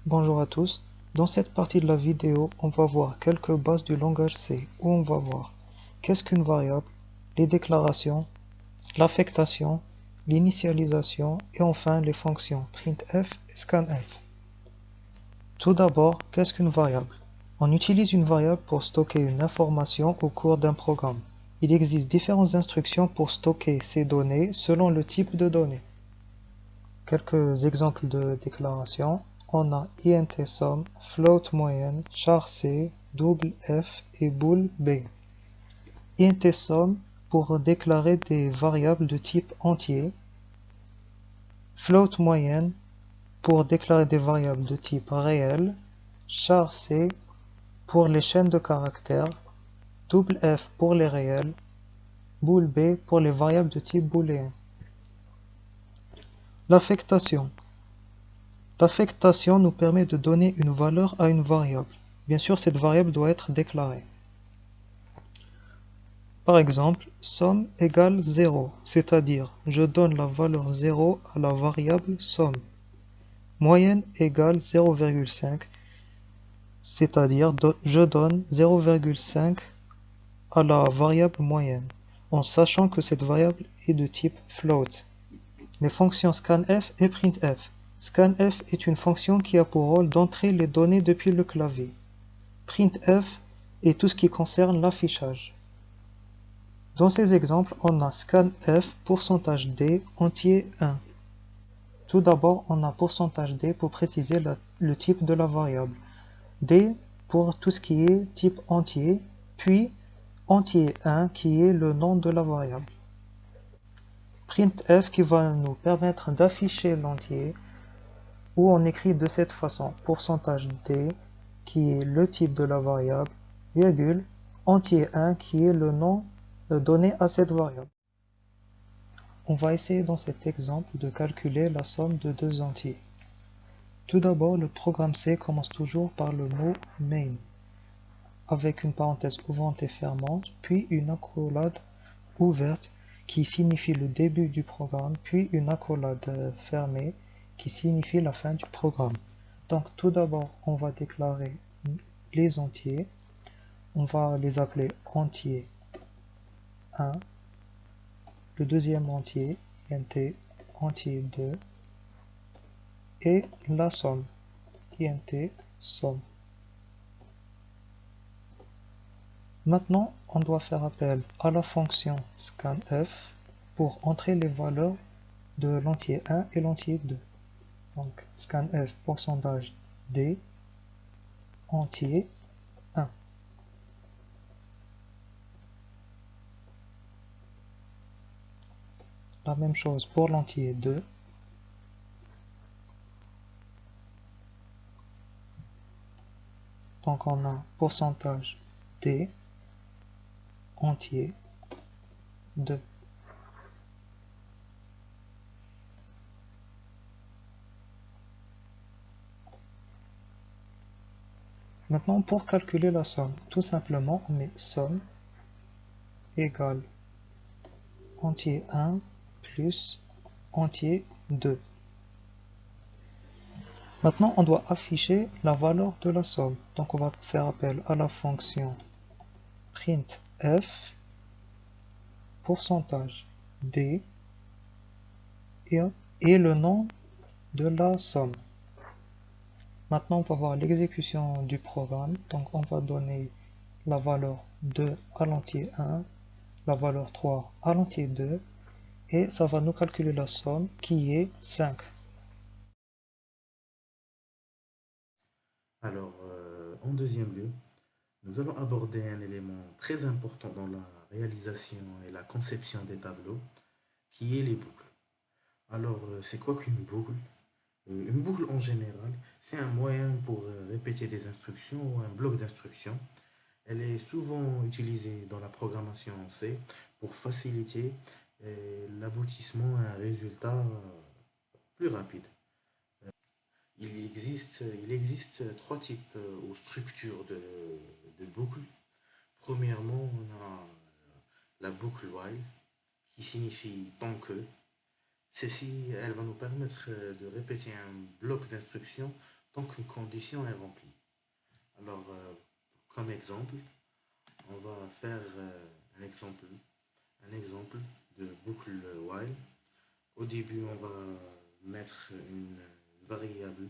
Bonjour à tous, dans cette partie de la vidéo, on va voir quelques bases du langage C, où on va voir qu'est-ce qu'une variable, les déclarations, l'affectation, l'initialisation et enfin les fonctions printf et scanf. Tout d'abord, qu'est-ce qu'une variable? On utilise une variable pour stocker une information au cours d'un programme. Il existe différentes instructions pour stocker ces données selon le type de données. Quelques exemples de déclarations. On a int sum, float moyenne, char C, double F et bool B. Int sum pour déclarer des variables de type entier. Float moyenne pour déclarer des variables de type réel. Char C pour les chaînes de caractères. Double F pour les réels. Bool B pour les variables de type booléen. L'affectation. L'affectation nous permet de donner une valeur à une variable. Bien sûr, cette variable doit être déclarée. Par exemple, somme égale 0, c'est-à-dire je donne la valeur 0 à la variable somme. Moyenne égale 0,5, c'est-à-dire je donne 0,5 à la variable moyenne, en sachant que cette variable est de type float. Les fonctions scanf et printf. Scanf est une fonction qui a pour rôle d'entrer les données depuis le clavier. Printf est tout ce qui concerne l'affichage. Dans ces exemples, on a scanf %d entier 1. Tout d'abord, on a %d pour préciser le type de la variable. D pour tout ce qui est type entier, puis entier 1 qui est le nom de la variable. Printf qui va nous permettre d'afficher l'entier, où on écrit de cette façon %d qui est le type de la variable, virgule, entier 1 qui est le nom donné à cette variable. On va essayer dans cet exemple de calculer la somme de deux entiers. Tout d'abord, le programme C commence toujours par le mot main, avec une parenthèse ouvrante et fermante, puis une accolade ouverte qui signifie le début du programme, puis une accolade fermée qui signifie la fin du programme. Donc tout d'abord, on va déclarer les entiers. On va les appeler entier 1, le deuxième entier, int entier 2, et la somme, int somme. Maintenant, on doit faire appel à la fonction scanf pour entrer les valeurs de l'entier 1 et l'entier 2. Donc scanf %d entier 1. La même chose pour l'entier 2. Donc on a %d entier 2. Maintenant, pour calculer la somme, tout simplement, on met somme égale entier 1 plus entier 2. Maintenant, on doit afficher la valeur de la somme. Donc, on va faire appel à la fonction printf %d et le nom de la somme. Maintenant, on va voir l'exécution du programme. Donc, on va donner la valeur 2 à l'entier 1, la valeur 3 à l'entier 2, et ça va nous calculer la somme qui est 5. Alors, en deuxième lieu, nous allons aborder un élément très important dans la réalisation et la conception des tableaux, qui est les boucles. Alors, c'est quoi qu'une boucle? Une boucle en général, c'est un moyen pour répéter des instructions ou un bloc d'instructions. Elle est souvent utilisée dans la programmation en C pour faciliter l'aboutissement à un résultat plus rapide. Il existe trois types ou structures de boucles. Premièrement, on a la boucle while qui signifie tant que. Celle-ci, elle va nous permettre de répéter un bloc d'instructions tant qu'une condition est remplie. Alors, comme exemple, on va faire un exemple de boucle while. Au début, on va mettre une variable,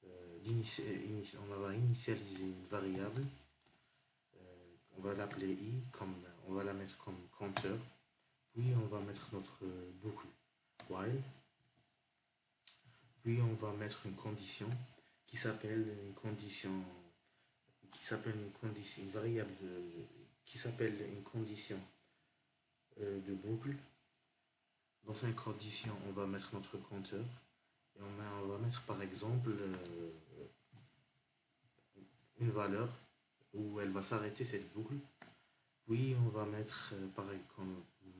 on va initialiser une variable, on va l'appeler i, on va la mettre comme compteur, puis on va mettre notre boucle while, puis on va mettre une condition qui s'appelle une variable qui s'appelle une condition de boucle. Dans cette condition, on va mettre notre compteur et on va mettre par exemple une valeur où elle va s'arrêter cette boucle. Puis on va mettre pareil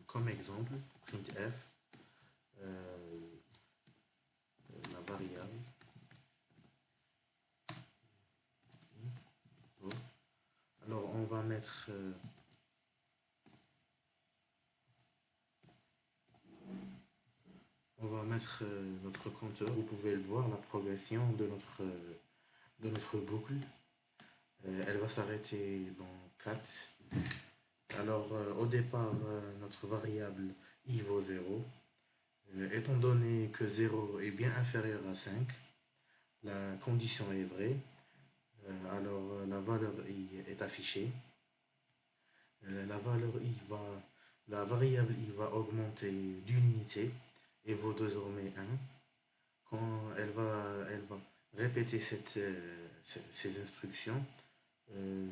comme exemple printf la variable. Alors on va mettre notre compteur. Vous pouvez le voir, la progression de notre boucle. Elle va s'arrêter dans 4. Alors au départ, notre variable i vaut 0. Étant donné que 0 est bien inférieur à 5, la condition est vraie. Alors la valeur i est affichée. La variable i va augmenter d'une unité et vaut désormais 1. Quand elle va répéter ces instructions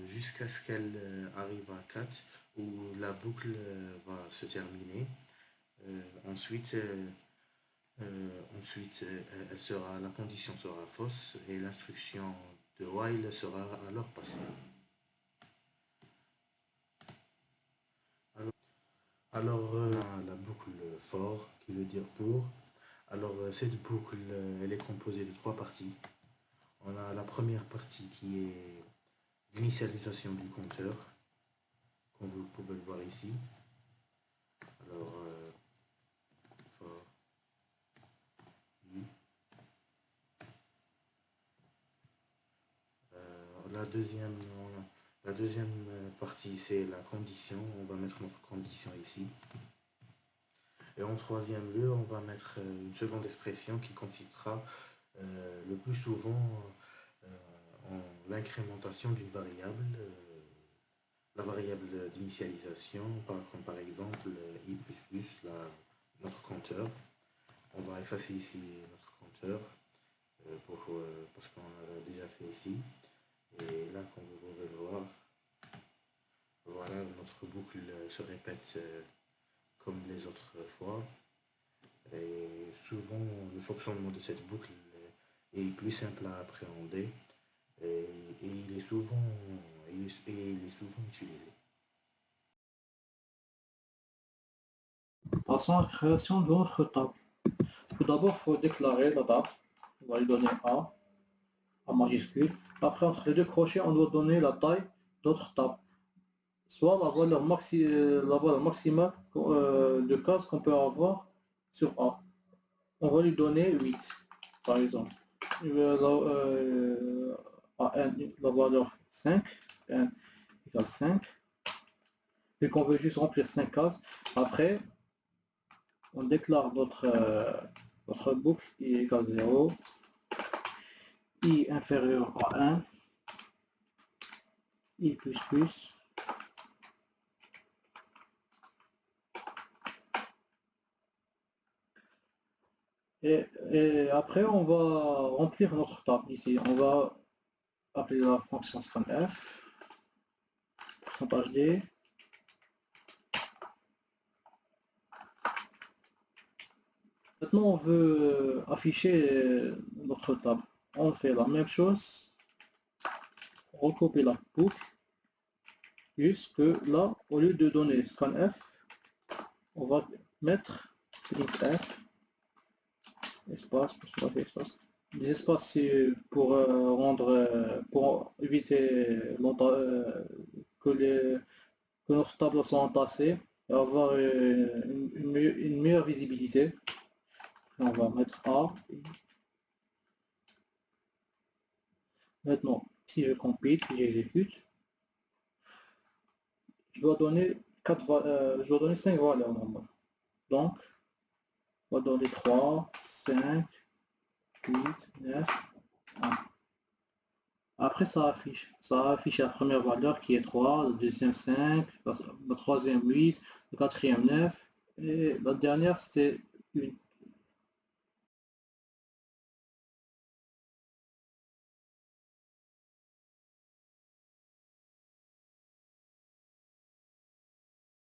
jusqu'à ce qu'elle arrive à 4 où la boucle va se terminer. Ensuite, la condition sera fausse et l'instruction de while sera alors passée. Alors, la boucle for qui veut dire pour. Alors cette boucle elle est composée de 3 parties. On a la première partie qui est l'initialisation du compteur, comme vous pouvez le voir ici. Alors for i. La deuxième partie c'est la condition. On va mettre notre condition ici. Et en troisième lieu, on va mettre une seconde expression qui consistera le plus souvent en l'incrémentation d'une variable, la variable d'initialisation, comme par exemple i++, notre compteur. On va effacer ici notre compteur parce qu'on l'a déjà fait ici. Et là, comme vous pouvez le voir, voilà, notre boucle se répète comme les autres fois. Et souvent, le fonctionnement de cette boucle est plus simple à appréhender et il est souvent utilisé. Passons à la création de notre table. Tout d'abord, il faut déclarer la table. On va lui donner A majuscule. Après, entre les deux crochets, on doit donner la taille de notre table. Soit la valeur maximale de cases qu'on peut avoir sur A. On va lui donner 8, par exemple. La valeur 5, n égale 5. Vu qu'on veut juste remplir 5 cases, après, on déclare notre boucle i égale 0, i inférieur à 1, i++, et après on va remplir notre table ici. On va appeler la fonction scanf, pourcentage d. Maintenant on veut afficher notre table. On fait la même chose, on recopie la boucle, juste que là, au lieu de donner scanf, on va mettre printf, espace, des espaces c'est pour pour éviter que notre tableau soit entassé et avoir une meilleure visibilité. On va mettre A. Maintenant, si je compile, si j'exécute, je dois donner 5 valeurs normales. Donc, on va donner 3, 5, 8, 9, 1. Après, ça affiche la première valeur qui est 3, la deuxième 5, la troisième 8, la quatrième 9, et la dernière c'est 1.